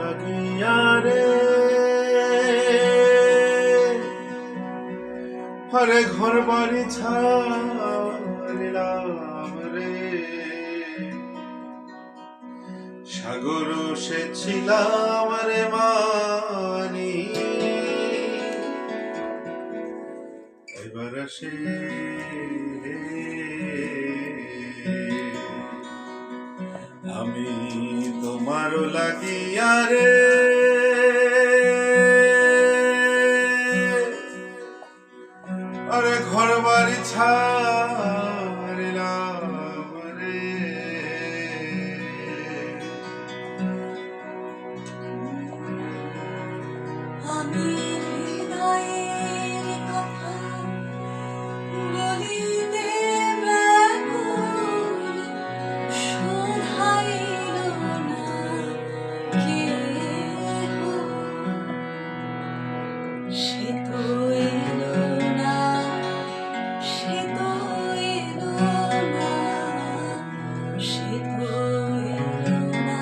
লাগিয়া রে আরে ঘর বাড়ি ছাড়িলাম রে সাগর সে ছিলাম রে মানি এবার আসে আমি তোমার লাগিয়া রে আরে ঘর বাড়ি ছাড়িলাম রে আমি হৃদয়ের কথা বলিতে ব্যাকুল শোধাইল না কেহ সে তো এলো না সে তো এলো না সে তো এলো না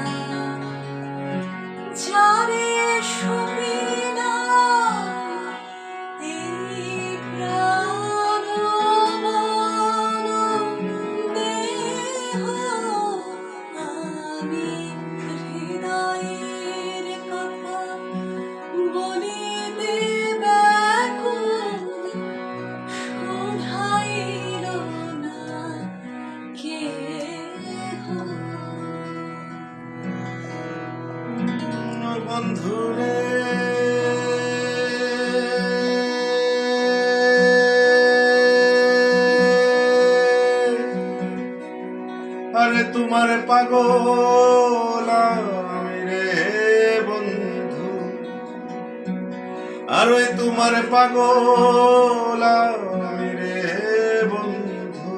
যারে শুনি না এই প্রাণ মন দেহ আমি হৃদয়ের কথা বলিতে ব্যাকুল শোধাইল না কেহ বন্ধুরে আরে তোমার পাগল আমি রে বন্ধু আরে তোমার পাগল আমি রে বন্ধু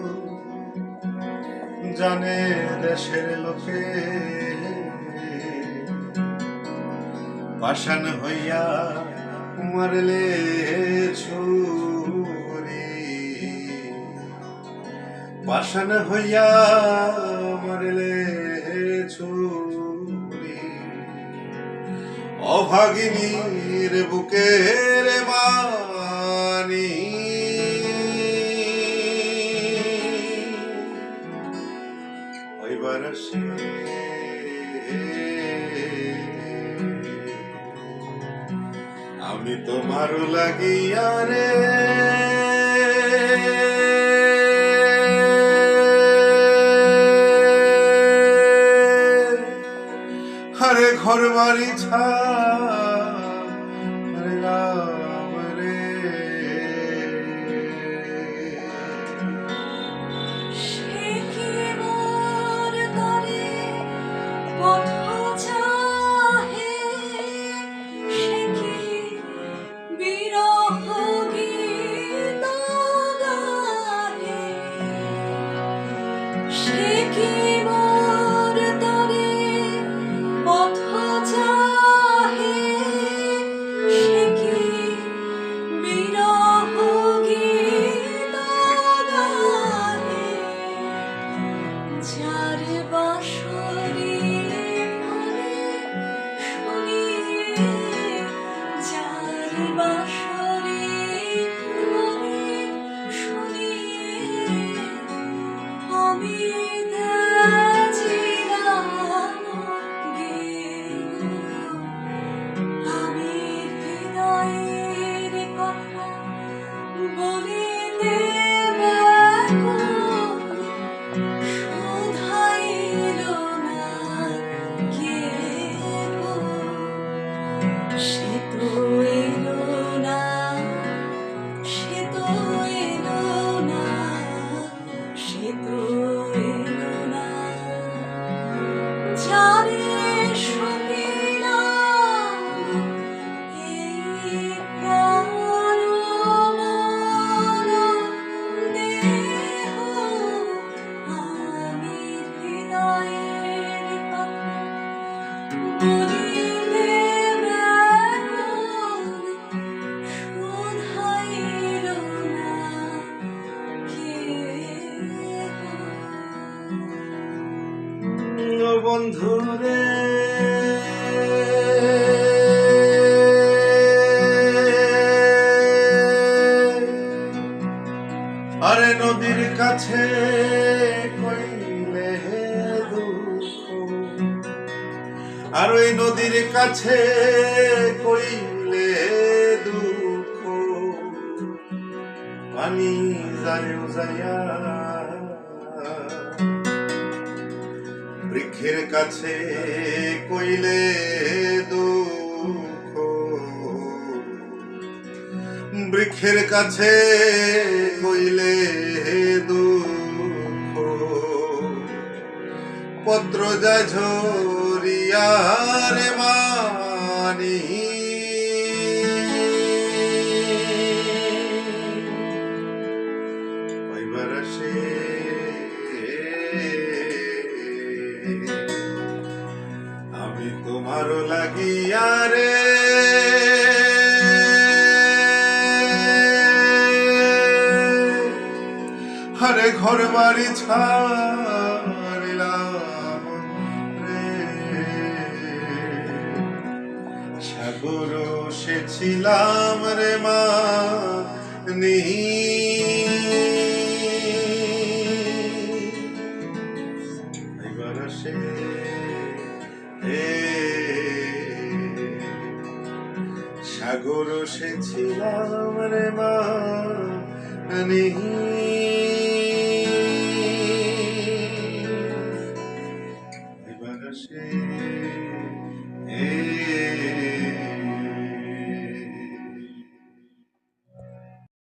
জানে দেশের লোকে পাষাণ হইয়া মারলে ছুরি পাষাণ হইয়া মারলে ছুরি অভাগিনীর বুকের মানি ওইবার সে আমি তোমার লাগিয়া রে আরে ঘর বাড়ি ছাড়িলাম রে সে কি মোর তরে পথ চাহে সে কি বিরহ গীত গাহে সে কি মোর তরে পথ চাহে আর ওই নদীর কাছে কইলে দুঃখ পানি যায় যায়া, বৃক্ষের কাছে কইলে দুঃখ, বৃক্ষের কাছে কইলে দুঃখ, পত্র যায় ঝরিয়া রে মানি, পাইবার আসে আমি তোমার লাগিয়া রে, আরে ঘর বাড়ি ছাড়িলাম রে, সাগর সেছিলাম রে মানি, এবার আসে সাগর সেছিলাম রে মানি, এবার আসে